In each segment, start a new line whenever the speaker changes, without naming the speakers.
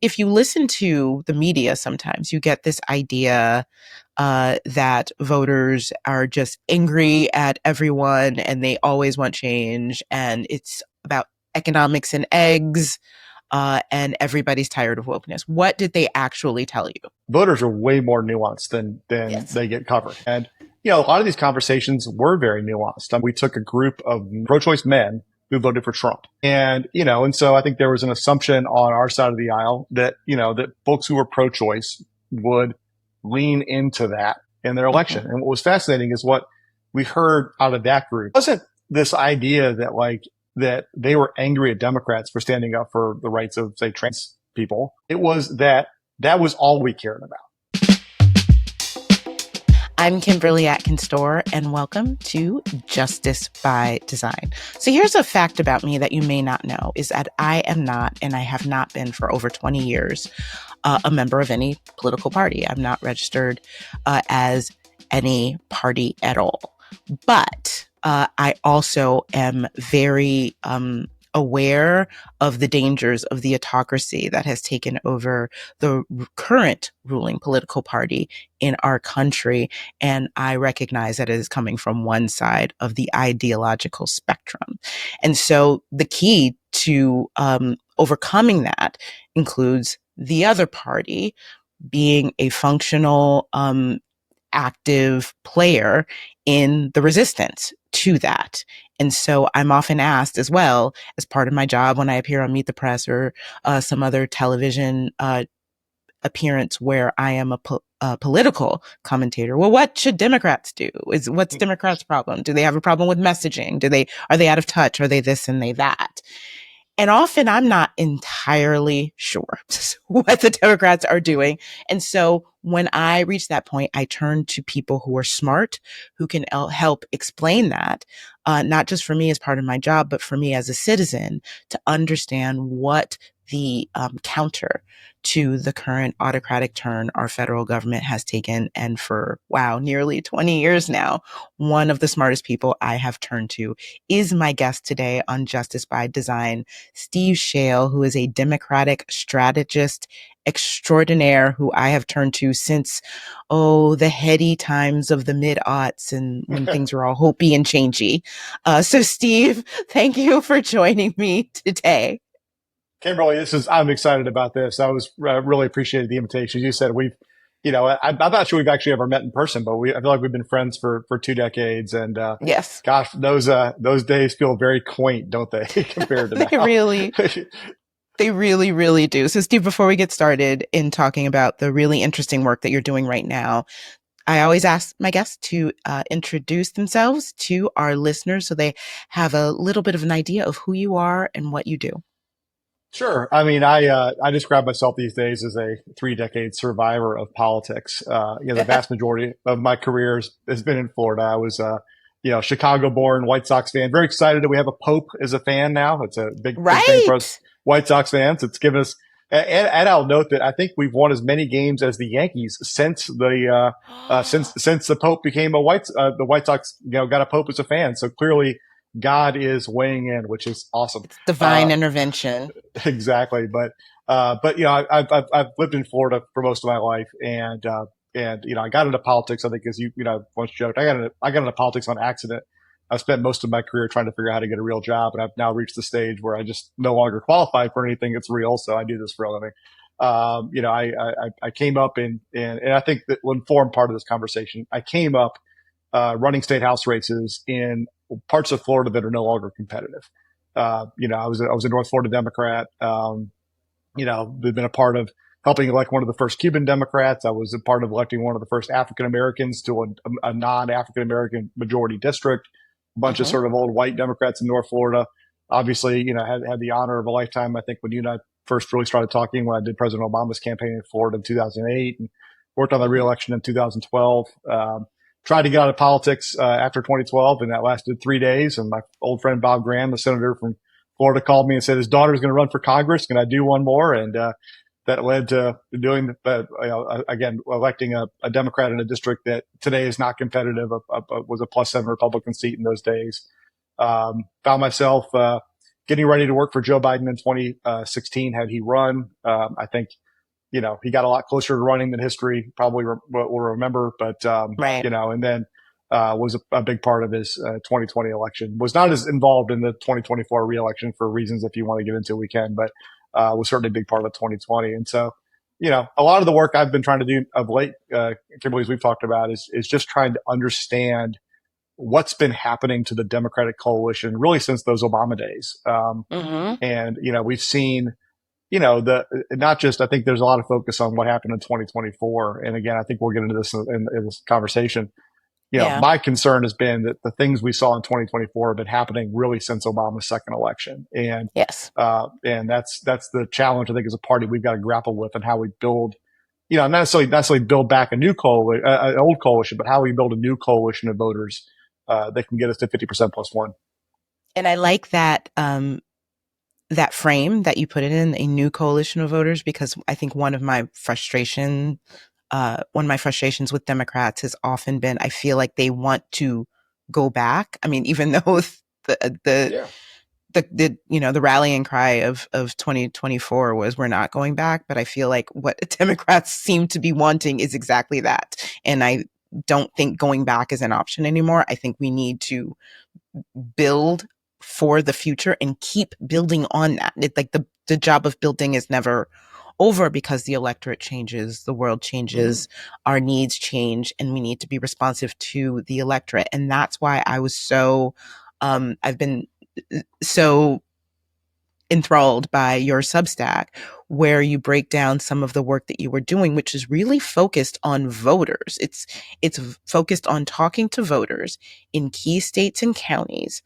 if you listen to the media, sometimes you get this idea that voters are just angry at everyone and they always want change, and it's about economics and eggs, and everybody's tired of wokeness. What did they actually tell you?
Voters are way more nuanced than
Yes.
they get covered. And, a lot of these conversations were very nuanced. We took a group of pro-choice men who voted for Trump. And, and so I think there was an assumption on our side of the aisle that, that folks who were pro-choice would lean into that in their election. Mm-hmm. And what was fascinating is what we heard out of that group wasn't this idea that they were angry at Democrats for standing up for the rights of, say, trans people. It was that was all we cared about.
I'm Kimberly Atkins Stohr, and welcome to Justice by Design. So here's a fact about me that you may not know, is that I am not, and I have not been for over 20 years, a member of any political party. I'm not registered as any party at all. But I also am very aware of the dangers of the autocracy that has taken over the current ruling political party in our country. And I recognize that it is coming from one side of the ideological spectrum. And so the key to overcoming that includes the other party being a functional, active player in the resistance to that. And so I'm often asked as well, as part of my job when I appear on Meet the Press or some other television appearance where I am a political commentator. Well, what should Democrats do? What's Democrats' problem? Do they have a problem with messaging? Are they out of touch? Are they this and they that? And often I'm not entirely sure what the Democrats are doing. And so when I reach that point, I turn to people who are smart, who can help explain that, not just for me as part of my job, but for me as a citizen to understand what the counter to the current autocratic turn our federal government has taken. And for, nearly 20 years now, one of the smartest people I have turned to is my guest today on Justice by Design, Steve Schale, who is a Democratic strategist extraordinaire who I have turned to since, the heady times of the mid-aughts and when things were all hopey and changey. So Steve, thank you for joining me today.
Kimberly, I'm excited about this. I was really appreciated the invitation. You said I'm not sure we've actually ever met in person, but I feel like we've been friends for 2 decades. And,
yes,
gosh, those days feel very quaint, don't they? Compared to now.
They really, really do. So Steve, before we get started in talking about the really interesting work that you're doing right now, I always ask my guests to introduce themselves to our listeners so they have a little bit of an idea of who you are and what you do.
Sure. I mean, I describe myself these days as a 3-decade survivor of politics. The vast majority of my career has been in Florida. I was, Chicago-born White Sox fan. Very excited that we have a Pope as a fan now. It's a big thing for us White Sox fans. It's given us, and I'll note that I think we've won as many games as the Yankees since since the Pope became the White Sox, got a Pope as a fan. So clearly, God is weighing in, which is awesome.
It's divine intervention.
Exactly. But I've lived in Florida for most of my life, and I got into politics, I think, as you once joked, I got into politics on accident. I've spent most of my career trying to figure out how to get a real job, and I've now reached the stage where I just no longer qualify for anything that's real. So I do this for a living. I came up and I think that will inform part of this conversation. I came up running state house races in parts of Florida that are no longer competitive. I was a North Florida Democrat. We've been a part of helping elect one of the first Cuban Democrats. I was a part of electing one of the first African Americans to a non-African American majority district. A bunch of sort of old white Democrats in North Florida. Obviously, had the honor of a lifetime. I think when you and I first really started talking, when I did President Obama's campaign in Florida in 2008, and worked on the reelection in 2012. Tried to get out of politics after 2012, and that lasted 3 days. And my old friend Bob Graham, the senator from Florida, called me and said his daughter's going to run for Congress. Can I do one more? And that led to doing, again, electing a Democrat in a district that today is not competitive. Was a +7 Republican seat in those days. Found myself getting ready to work for Joe Biden in 2016 had he run. I think, he got a lot closer to running than history probably will remember, but,
Right.
and then, was a big part of his 2020 election. Was not as involved in the 2024 reelection for reasons if you want to get into, we can, but was certainly a big part of 2020. And so, a lot of the work I've been trying to do of late, Kimberly, as we've talked about, is just trying to understand what's been happening to the Democratic coalition really since those Obama days. And, we've seen, not just, I think there's a lot of focus on what happened in 2024. And again, I think we'll get into this in this conversation.
Yeah.
My concern has been that the things we saw in 2024 have been happening really since Obama's second election. And,
Yes.
And that's the challenge, I think, as a party we've got to grapple with, and how we build, not necessarily build back an old coalition, but how we build a new coalition of voters, that can get us to 50% plus one.
And I like that, that frame that you put it in, a new coalition of voters, because I think one of my frustrations with Democrats has often been, I feel like they want to go back. I mean, even though the rallying cry of 2024 was we're not going back, but I feel like what Democrats seem to be wanting is exactly that. And I don't think going back is an option anymore. I think we need to build for the future and keep building on that. It's like the job of building is never over, because the electorate changes, the world changes, our needs change, and we need to be responsive to the electorate. And that's why I was I've been so enthralled by your Substack, where you break down some of the work that you were doing, which is really focused on voters. It's focused on talking to voters in key states and counties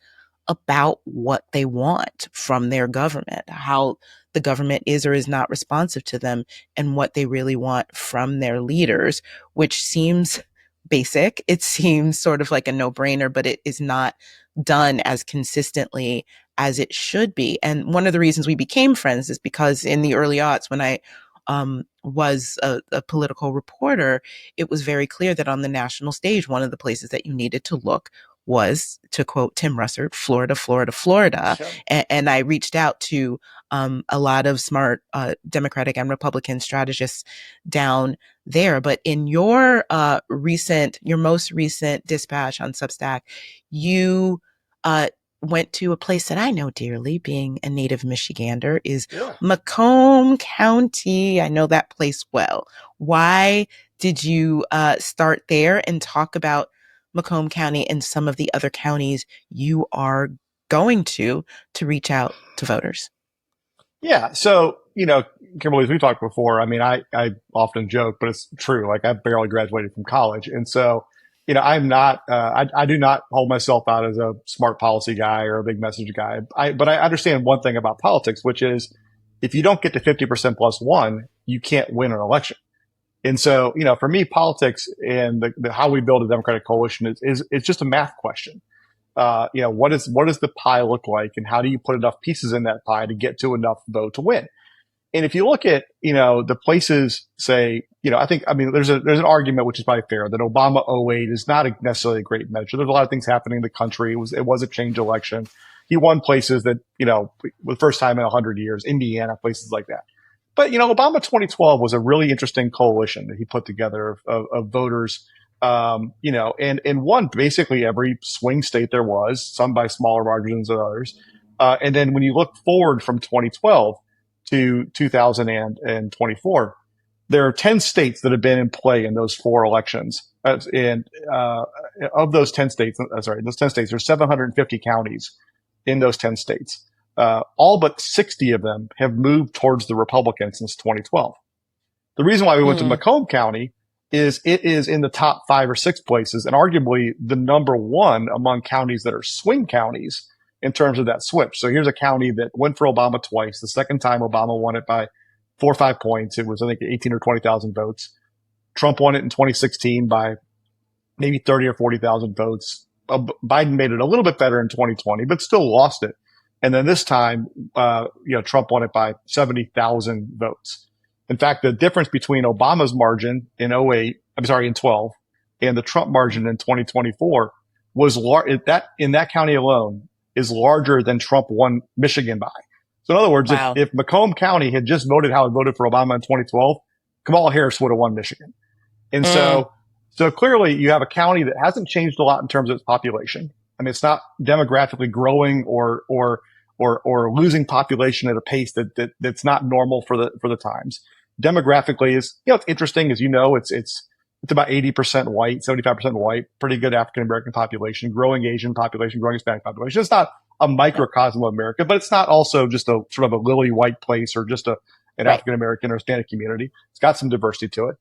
about what they want from their government, how the government is or is not responsive to them, and what they really want from their leaders, which seems basic. It seems sort of like a no-brainer, but it is not done as consistently as it should be. And one of the reasons we became friends is because in the early aughts, when I was a political reporter, it was very clear that on the national stage, one of the places that you needed to look was, to quote Tim Russert, Florida, Florida, Florida. Sure. And I reached out to a lot of smart Democratic and Republican strategists down there. But in your most recent dispatch on Substack, you went to a place that I know dearly, being a native Michigander, is Macomb County. I know that place well. Why did you start there, and talk about Macomb County and some of the other counties you are going to reach out to voters?
Yeah. So, Kimberly, as we talked before, I mean, I often joke, but it's true. Like, I barely graduated from college. And so, I'm not, I do not hold myself out as a smart policy guy or a big message guy. But I understand one thing about politics, which is if you don't get to 50% plus one, you can't win an election. And so, for me, politics and the how we build a Democratic coalition is just a math question. What does the pie look like, and how do you put enough pieces in that pie to get to enough vote to win? And if you look at, the places, say, there's an argument, which is probably fair, that Obama 08 is not necessarily a great measure. There's a lot of things happening in the country. It was a change election. He won places that, for the first time in 100 years, Indiana, places like that. But, Obama 2012 was a really interesting coalition that he put together of voters, and won basically every swing state there was, some by smaller margins than others. And then when you look forward from 2012 to 2024, there are 10 states that have been in play in those four elections. And of those 10 states, there's 750 counties in those 10 states. All but 60 of them have moved towards the Republicans since 2012. The reason why we went to Macomb County is it is in the top 5 or 6 places, and arguably the number one among counties that are swing counties in terms of that switch. So here's a county that went for Obama twice. The second time Obama won it by 4 or 5 points. It was, I think, 18 or 20,000 votes. Trump won it in 2016 by maybe 30 or 40,000 votes. Biden made it a little bit better in 2020, but still lost it. And then this time, Trump won it by 70,000 votes. In fact, the difference between Obama's margin in 12 and the Trump margin in 2024 was in that county alone, is larger than Trump won Michigan by. So in other words,
Wow.
if Macomb County had just voted how it voted for Obama in 2012, Kamala Harris would have won Michigan. And
Mm,
so clearly you have a county that hasn't changed a lot in terms of its population. I mean, it's not demographically growing or losing population at a pace that's not normal for the times. Demographically is, it's interesting, as you know, it's about 80% white, 75% white, pretty good African American population, growing Asian population, growing Hispanic population. It's not a microcosm of America, but it's not also just a sort of a lily white place or just an
right.
African American or Hispanic community. It's got some diversity to it.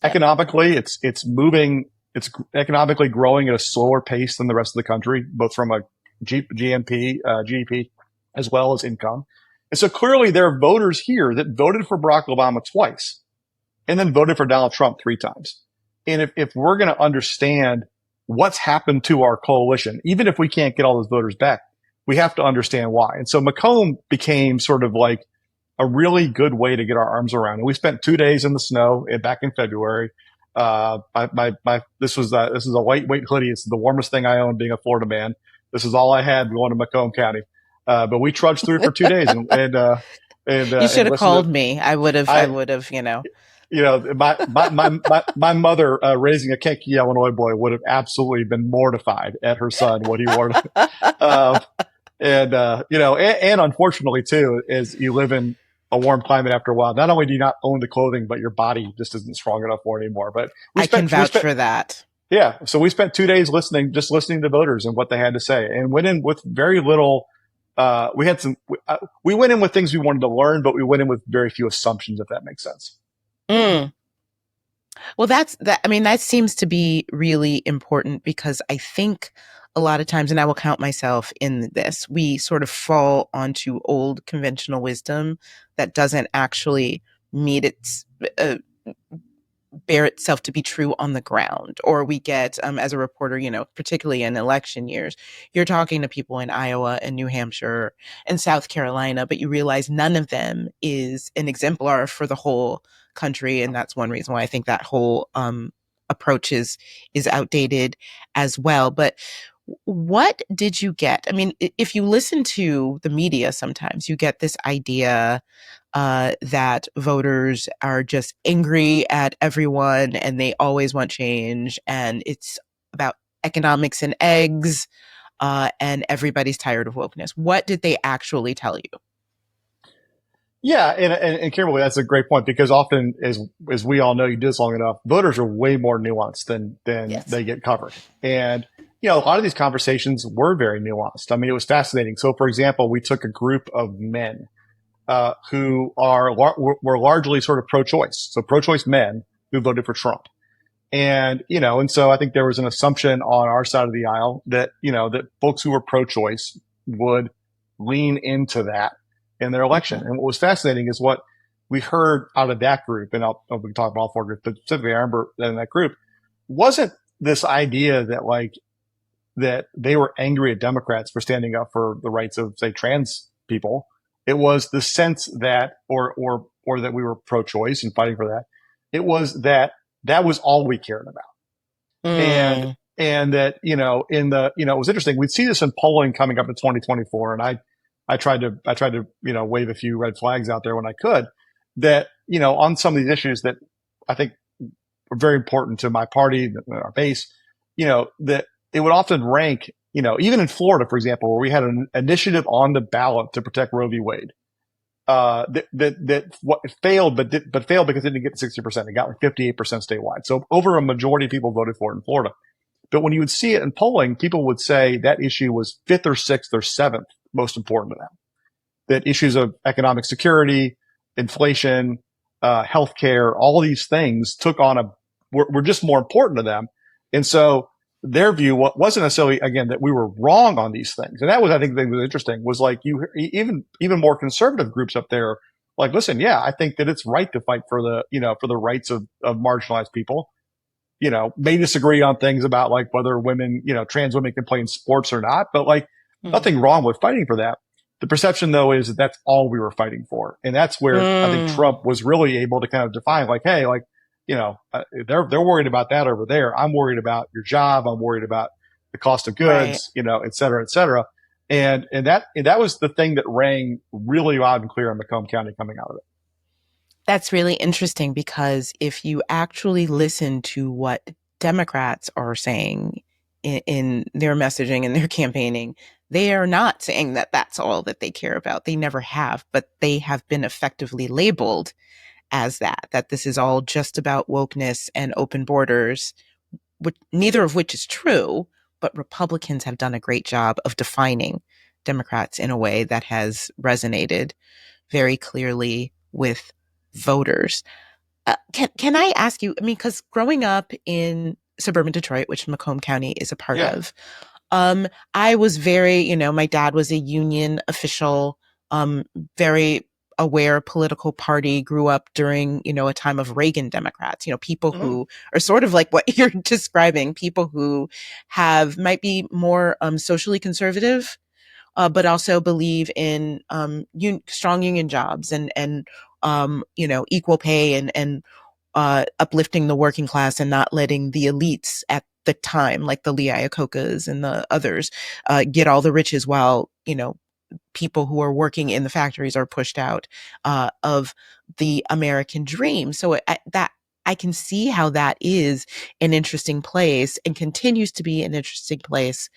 Yep.
Economically, it's moving, it's economically growing at a slower pace than the rest of the country, both from a GDP, as well as income. And so clearly there are voters here that voted for Barack Obama twice and then voted for Donald Trump 3 times. And if we're going to understand what's happened to our coalition, even if we can't get all those voters back, we have to understand why. And so Macomb became sort of like a really good way to get our arms around. And we spent 2 days in the snow back in February. This is a lightweight hoodie. It's the warmest thing I own being a Florida man. This is all I had going to Macomb County. But we trudged through for 2 days
You should have called me. I would have,
my mother, raising a Kankakee, Illinois boy would have absolutely been mortified at her son, what he wore. And unfortunately too, is you live in a warm climate after a while. Not only do you not own the clothing, but your body just isn't strong enough for it anymore. But
I can vouch for that.
Yeah. So we spent 2 days listening to voters and what they had to say, and went in with very little. We went in with things we wanted to learn, but we went in with very few assumptions, if that makes sense.
Mm. Well, I mean, that seems to be really important, because I think a lot of times, and I will count myself in this, we sort of fall onto old conventional wisdom that doesn't actually meet bear itself to be true on the ground. Or we get, as a reporter, particularly in election years, you're talking to people in Iowa and New Hampshire and South Carolina, but you realize none of them is an exemplar for the whole country. And that's one reason why I think that whole approach is outdated as well. But what did you get? I mean, if you listen to the media, sometimes you get this idea that voters are just angry at everyone and they always want change, and it's about economics and eggs, and everybody's tired of wokeness. What did they actually tell you?
Yeah, and Kimberly, that's a great point, because often, as we all know, you do this long enough, voters are way more nuanced than
Yes.
they get covered. And a lot of these conversations were very nuanced. I mean, it was fascinating. So, for example, we took a group of men who were largely sort of pro-choice, so pro-choice men who voted for Trump. And so I think there was an assumption on our side of the aisle that that folks who were pro-choice would lean into that in their election. And what was fascinating is what we heard out of that group, and we can talk about all 4 groups, but specifically I remember that in that group wasn't this idea that they were angry at Democrats for standing up for the rights of, say, trans people. It was the sense that, or that we were pro-choice and fighting for that. It was that was all we cared about.
Mm.
And that, it was interesting. We'd see this in polling coming up in 2024. And I tried to, wave a few red flags out there when I could, that, on some of these issues that I think are very important to my party, our base, that it would often rank, even in Florida, for example, where we had an initiative on the ballot to protect Roe v. Wade, failed, but failed because it didn't get 60%. It got like 58% statewide. So over a majority of people voted for it in Florida. But when you would see it in polling, people would say that issue was 5th or 6th or 7th most important to them. That issues of economic security, inflation, healthcare, all these things were just more important to them. And so their view wasn't necessarily, again, that we were wrong on these things. And that was, I think, the thing that was interesting, was like even more conservative groups up there, like, listen, yeah, I think that it's right to fight for the rights of marginalized people. May disagree on things about like whether women, trans women can play in sports or not, but like nothing wrong with fighting for that. The perception, though, is that that's all we were fighting for. And that's where I think Trump was really able to kind of define, like, hey, like, they're worried about that over there. I'm worried about your job. I'm worried about the cost of goods,
Right.
Et cetera, et cetera. And that was the thing that rang really loud and clear in Macomb County coming out of it.
That's really interesting because if you actually listen to what Democrats are saying in their messaging and their campaigning, they are not saying that that's all that they care about. They never have, but they have been effectively labeled as that this is all just about wokeness and open borders, which, neither of which is true, but Republicans have done a great job of defining Democrats in a way that has resonated very clearly with voters. Can I ask you, I mean, because growing up in suburban Detroit, which Macomb County is a part
Yeah.
of, I was very, my dad was a union official, very aware political party, grew up during, a time of Reagan Democrats, people
Mm-hmm.
who are sort of like what you're describing, people who might be more socially conservative, but also believe in strong union jobs and equal pay and uplifting the working class and not letting the elites at the time, like the Lee Iacocca's and the others, get all the riches while people who are working in the factories are pushed out of the American dream. So I can see how that is an interesting place and continues to be an interesting place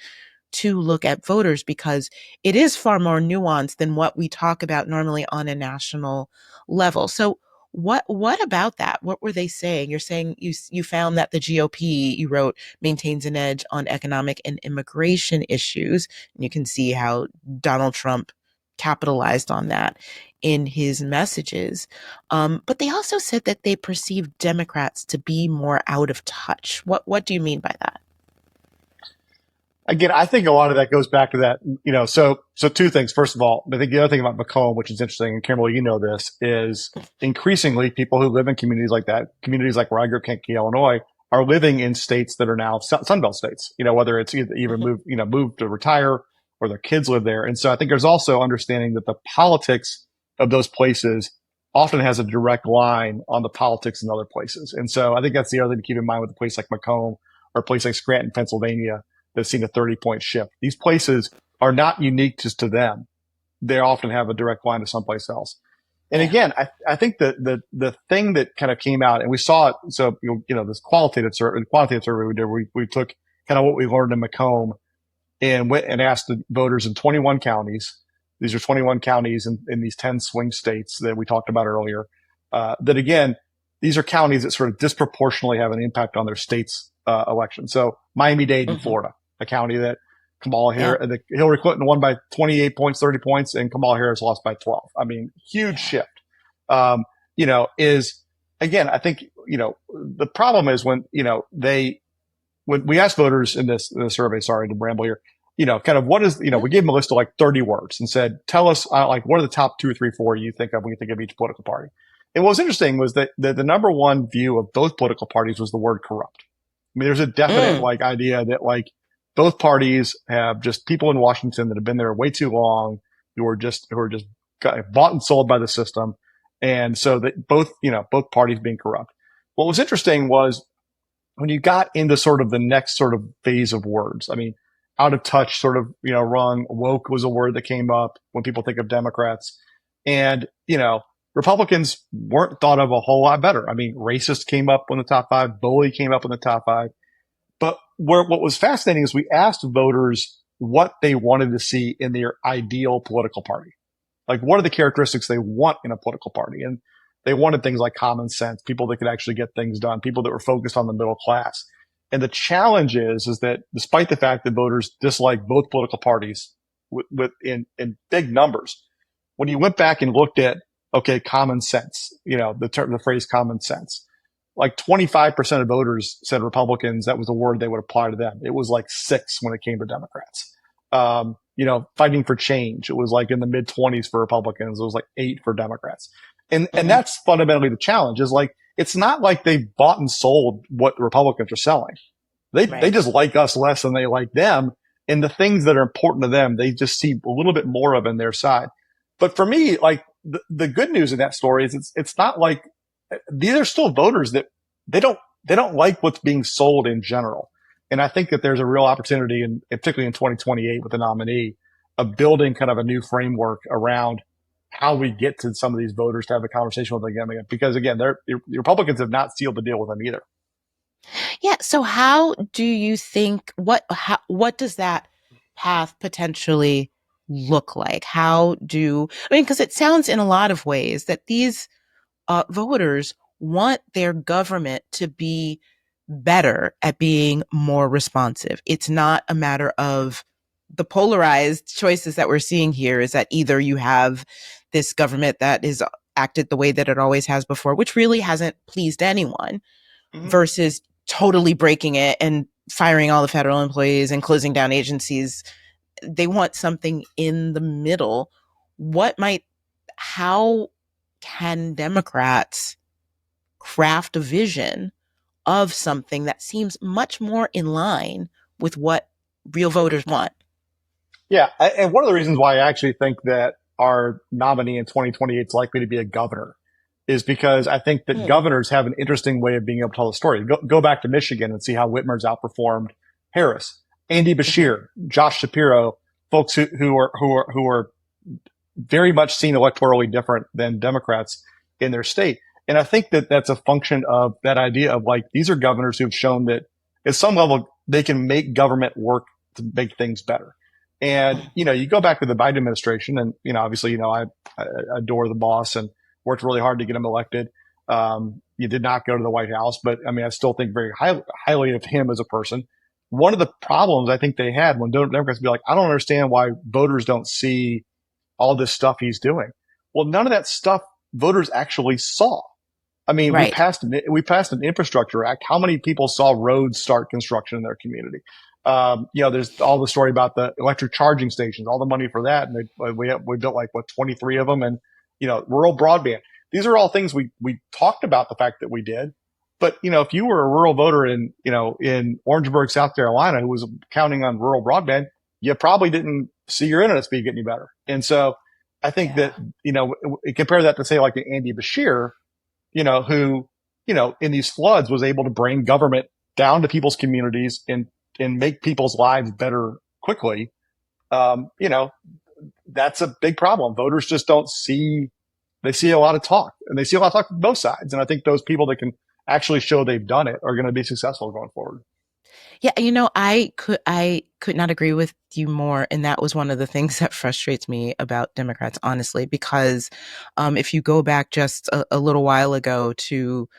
to look at voters because it is far more nuanced than what we talk about normally on a national level. So what about that? What were they saying? You're saying you found that the GOP, you wrote, maintains an edge on economic and immigration issues. And you can see how Donald Trump capitalized on that in his messages. But they also said that they perceive Democrats to be more out of touch. What do you mean by that?
Again, I think a lot of that goes back to that, so two things. First of all, I think the other thing about Macomb, which is interesting, and Kimberly, this, is increasingly people who live in communities like that, communities like where I grew up, Kankakee, Illinois, are living in states that are now Sunbelt states, whether it's either move to retire or their kids live there. And so I think there's also understanding that the politics of those places often has a direct line on the politics in other places. And so I think that's the other thing to keep in mind with a place like Macomb or a place like Scranton, Pennsylvania, that's seen a 30-point shift. These places are not unique just to them. They often have a direct line to someplace else. And again, I think that the thing that kind of came out, and we saw it. So, this quantitative survey we did, we took kind of what we learned in Macomb and went and asked the voters in 21 counties. These are 21 counties in these 10 swing states that we talked about earlier. That again, these are counties that sort of disproportionately have an impact on their state's election. So Miami-Dade in Florida, a county that Hillary Clinton won by 28 points, 30 points, and Kamala Harris lost by 12. I mean, huge shift. Is again, I think, the problem is when we asked voters in this survey, sorry to ramble here, kind of what is, we gave them a list of like 30 words and said, tell us, what are the top 2 or 3, 4 you think of when you think of each political party? And what was interesting was that the number one view of both political parties was the word corrupt. I mean, there's a definite idea that both parties have just people in Washington that have been there way too long, who are just bought and sold by the system. And so that both parties being corrupt. What was interesting was when you got into sort of the next sort of phase of words, I mean, out of touch sort of, rung, woke was a word that came up when people think of Democrats. And, Republicans weren't thought of a whole lot better. I mean, racist came up in the top 5, bully came up in the top 5. But what was fascinating is we asked voters what they wanted to see in their ideal political party. Like, what are the characteristics they want in a political party? And they wanted things like common sense, people that could actually get things done, people that were focused on the middle class. And the challenge is that despite the fact that voters dislike both political parties in big numbers, when you went back and looked at, common sense, the phrase common sense, like 25% of voters said Republicans, that was a word they would apply to them. It was like 6 when it came to Democrats. Fighting for change, it was like in the mid 20s for Republicans. It was like 8 for Democrats. And that's fundamentally the challenge is it's not like they bought and sold what the Republicans are selling. They just like us less than they like them. And the things that are important to them, they just see a little bit more of in their side. But for me, the good news in that story is it's not like these are still voters that they don't like what's being sold in general. And I think that there's a real opportunity, and particularly in 2028 with the nominee, building kind of a new framework around how we get to some of these voters to have a conversation with them again. Because again, the Republicans have not sealed the deal with them either.
Yeah. So how do you think what does that path potentially look like? Because it sounds in a lot of ways that these voters want their government to be better at being more responsive. It's not a matter of the polarized choices that we're seeing here is that either you have this government that is acted the way that it always has before, which really hasn't pleased anyone,
Mm-hmm.
versus totally breaking it and firing all the federal employees and closing down agencies. They want something in the middle. How can Democrats craft a vision of something that seems much more in line with what real voters want?
Yeah. And one of the reasons why I actually think that our nominee in 2028 is likely to be a governor is because I think that governors have an interesting way of being able to tell the story. Go back to Michigan and see how Whitmer's outperformed Harris, Andy Beshear, Josh Shapiro, folks who are very much seen electorally different than Democrats in their state. And I think that that's a function of that idea of like, these are governors who've shown that at some level they can make government work to make things better. And, you go back to the Biden administration and, obviously, I adore the boss and worked really hard to get him elected. You did not go to the White House, but I mean, I still think very highly of him as a person. One of the problems I think they had when Democrats be like, I don't understand why voters don't see all this stuff he's doing. Well, none of that stuff voters actually saw. I mean,
right.
we passed an infrastructure act. How many people saw roads start construction in their community? There's all the story about the electric charging stations, all the money for that. And we built 23 of them and, rural broadband. These are all things we talked about the fact that we did. But, if you were a rural voter in Orangeburg, South Carolina, who was counting on rural broadband, you probably didn't see your internet speed get any better. And so I think that, compare that to say like Andy Beshear, who, in these floods was able to bring government down to people's communities and make people's lives better quickly. That's a big problem. Voters just don't see, they see a lot of talk and they see a lot of talk from both sides. And I think those people that can actually show they've done it are going to be successful going forward.
Yeah, I could not agree with you more, and that was one of the things that frustrates me about Democrats, honestly, because if you go back just a little while ago to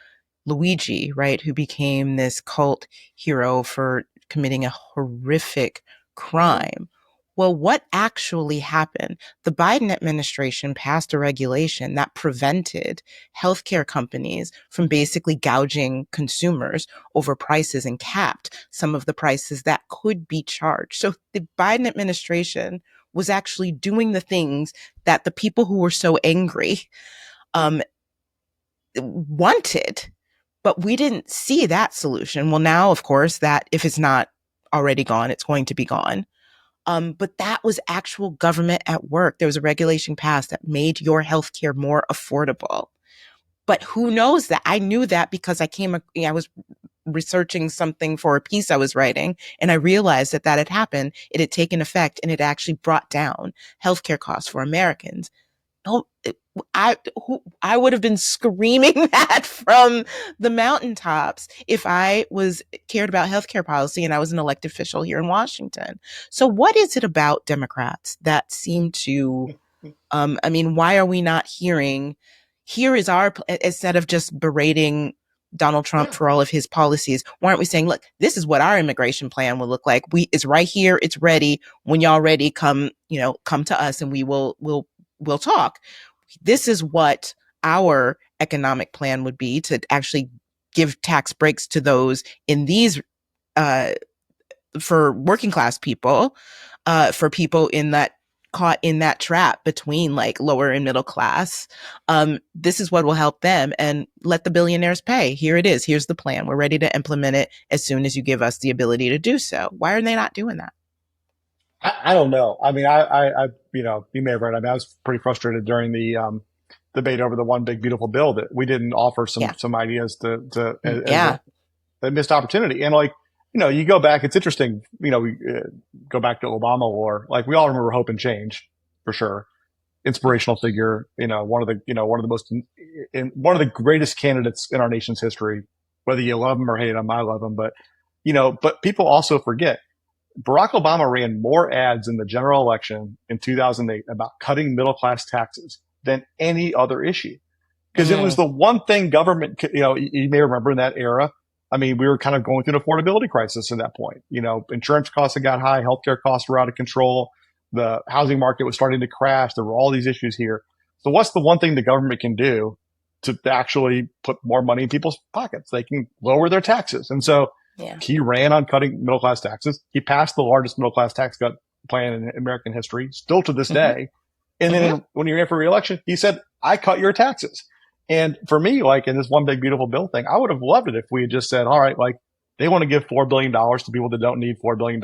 Luigi, right, who became this cult hero for committing a horrific crime. Well, what actually happened? The Biden administration passed a regulation that prevented healthcare companies from basically gouging consumers over prices and capped some of the prices that could be charged. So the Biden administration was actually doing the things that the people who were so angry wanted. But we didn't see that solution. Well, now, of course, that if it's not already gone, it's going to be gone. But that was actual government at work. There was a regulation passed that made your healthcare more affordable. But who knows that? I knew that because I was researching something for a piece I was writing, and I realized that had happened. It had taken effect, and it actually brought down healthcare costs for Americans. I would have been screaming that from the mountaintops if I was cared about healthcare policy and I was an elected official here in Washington. So what is it about Democrats that seem to, why are we not hearing, here is our, instead of just berating Donald Trump for all of his policies, why aren't we saying, look, this is what our immigration plan will look like. It's right here. It's ready. When y'all ready, come to us and we'll talk. This is what our economic plan would be to actually give tax breaks to those in these, for working class people, for people caught in that trap between like lower and middle class. This is what will help them, and let the billionaires pay. Here it is. Here's the plan. We're ready to implement it as soon as you give us the ability to do so. Why are they not doing that?
I don't know. I mean, you may have read. I mean, I was pretty frustrated during the debate over the one big beautiful bill that we didn't offer some ideas as a missed opportunity. And like, you go back, it's interesting, we go back to Obama war. Like we all remember Hope and Change for sure. Inspirational figure, one of the most, one of the greatest candidates in our nation's history, whether you love him or hate him. I love him, but people also forget Barack Obama ran more ads in the general election in 2008 about cutting middle class taxes than any other issue. Because it was the one thing government, you may remember in that era. I mean, we were kind of going through an affordability crisis at that point. Insurance costs had got high, healthcare costs were out of control. The housing market was starting to crash. There were all these issues here. So what's the one thing the government can do to actually put more money in people's pockets? They can lower their taxes. And so he ran on cutting middle class taxes. He passed the largest middle class tax cut plan in American history, still to this day. And then when he ran for re-election, he said, I cut your taxes. And for me, like in this one big beautiful bill thing, I would have loved it if we had just said, all right, like they want to give $4 billion to people that don't need $4 billion.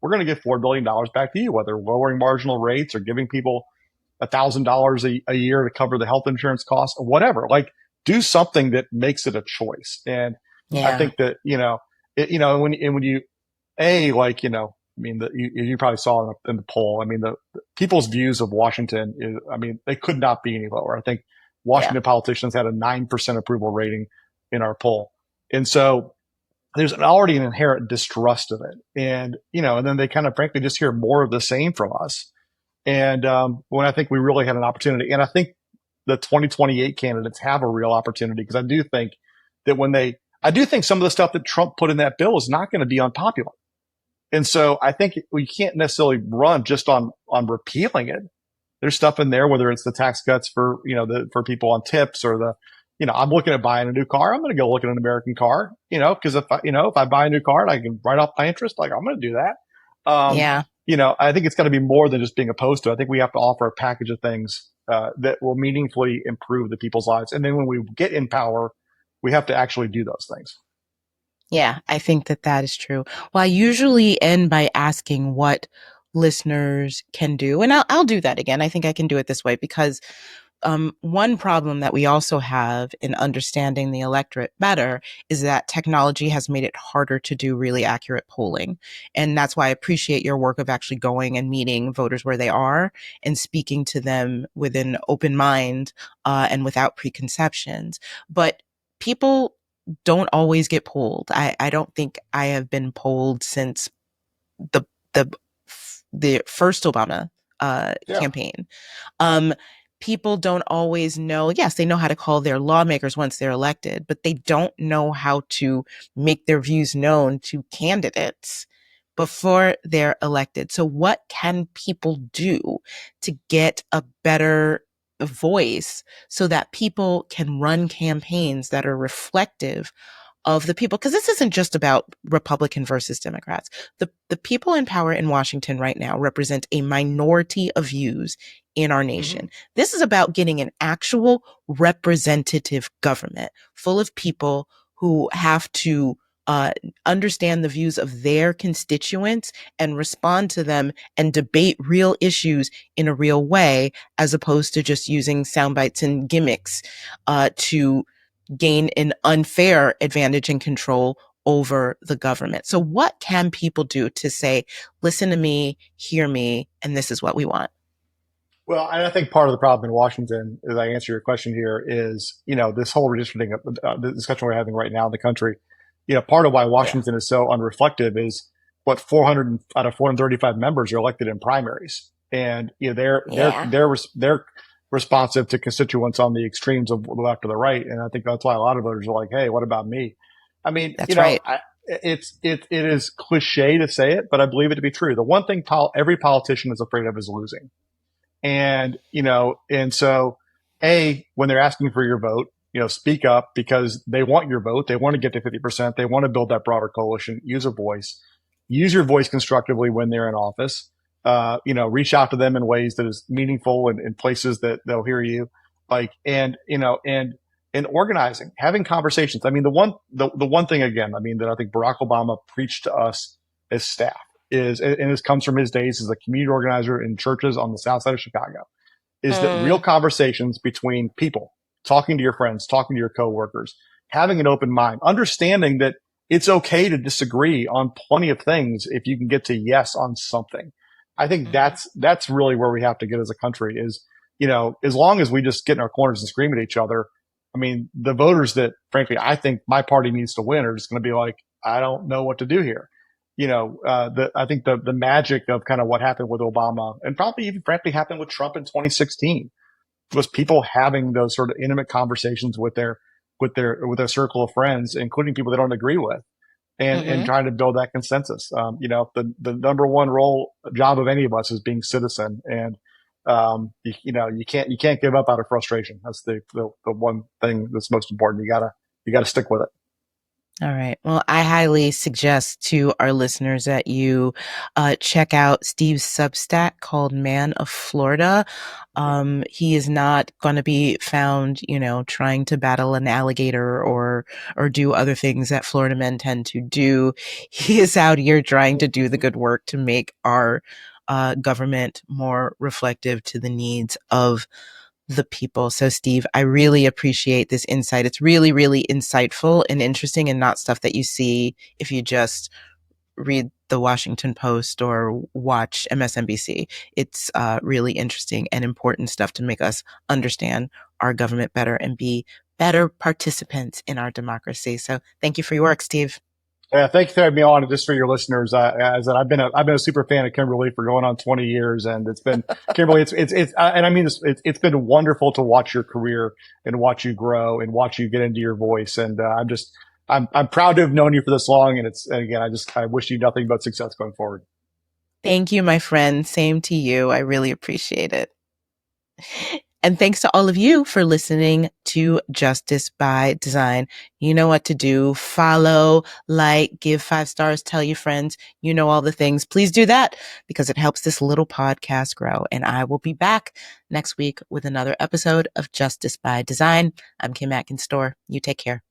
We're going to give $4 billion back to you, whether lowering marginal rates or giving people $1,000 a year to cover the health insurance costs or whatever. Like do something that makes it a choice. And I think that, when you, you probably saw in the poll, I mean, the people's views of Washington is, I mean, they could not be any lower. I think Washington politicians had a 9% approval rating in our poll. And so there's already an inherent distrust of it. And, and then they kind of frankly just hear more of the same from us. And when I think we really had an opportunity, and I think the 2028 candidates have a real opportunity because I do think that I do think some of the stuff that Trump put in that bill is not going to be unpopular. And so I think we can't necessarily run just on repealing it. There's stuff in there, whether it's the tax cuts for, for people on tips or I'm looking at buying a new car. I'm going to go look at an American car, because if I buy a new car and I can write off my interest, like I'm going to do that. I think it's got to be more than just being opposed to it. I think we have to offer a package of things that will meaningfully improve the people's lives. And then when we get in power, we have to actually do those things.
Yeah, I think that is true. Well, I usually end by asking what listeners can do. And I'll do that again. I think I can do it this way because one problem that we also have in understanding the electorate better is that technology has made it harder to do really accurate polling. And that's why I appreciate your work of actually going and meeting voters where they are and speaking to them with an open mind and without preconceptions. But people don't always get polled. I don't think I have been polled since the first Obama campaign. People don't always know. Yes, they know how to call their lawmakers once they're elected, but they don't know how to make their views known to candidates before they're elected. So what can people do to get a better voice so that people can run campaigns that are reflective of the people? Because this isn't just about Republican versus Democrats. The people in power in Washington right now represent a minority of views in our nation. This is about getting an actual representative government full of people who have to understand the views of their constituents and respond to them and debate real issues in a real way, as opposed to just using sound bites and gimmicks to gain an unfair advantage and control over the government. So what can people do to say, listen to me, hear me, and this is what we want?
Well, and I think part of the problem in Washington, as I answer your question here, is, this whole redistricting, the discussion we're having right now in the country, part of why Washington is so unreflective is what 400 out of 435 members are elected in primaries. And, they're responsive to constituents on the extremes of the left or the right. And I think that's why a lot of voters are like, hey, what about me? I mean,
that's right.
It is cliche to say it, but I believe it to be true. The one thing every politician is afraid of is losing. And, and so when they're asking for your vote, speak up because they want your vote. They want to get to 50%. They want to build that broader coalition. Use your voice constructively when they're in office. Reach out to them in ways that is meaningful and in places that they'll hear you. And organizing, having conversations. I mean, the one thing again, I mean, that I think Barack Obama preached to us as staff is, and this comes from his days as a community organizer in churches on the south side of Chicago, is that real conversations between people, talking to your friends, talking to your coworkers, having an open mind, understanding that it's okay to disagree on plenty of things if you can get to yes on something. I think that's really where we have to get as a country is, as long as we just get in our corners and scream at each other, I mean, the voters that frankly, I think my party needs to win are just going to be like, I don't know what to do here. I think the magic of kind of what happened with Obama and probably even frankly happened with Trump in 2016 was people having those sort of intimate conversations with their circle of friends, including people they don't agree with, and trying to build that consensus. The number one job of any of us is being citizen, and you can't give up out of frustration. That's the one thing that's most important. You gotta stick with it.
All right. Well, I highly suggest to our listeners that you check out Steve's Substack called Man of Florida. He is not going to be found, trying to battle an alligator or do other things that Florida men tend to do. He is out here trying to do the good work to make our government more reflective to the needs of the people. So Steve, I really appreciate this insight. It's really, really insightful and interesting and not stuff that you see if you just read the Washington Post or watch MSNBC. It's really interesting and important stuff to make us understand our government better and be better participants in our democracy. So thank you for your work, Steve.
Yeah, thank you for having me on. And just for your listeners, as I've been a super fan of Kimberly for going on 20 years, and it's been Kimberly. And I mean this. It's been wonderful to watch your career and watch you grow and watch you get into your voice. And I'm proud to have known you for this long. And again, I wish you nothing but success going forward.
Thank you, my friend. Same to you. I really appreciate it. And thanks to all of you for listening to Justice by Design. You know what to do. Follow, like, give 5 stars, tell your friends. You know all the things. Please do that because it helps this little podcast grow. And I will be back next week with another episode of Justice by Design. I'm Kim Atkins Stohr. You take care.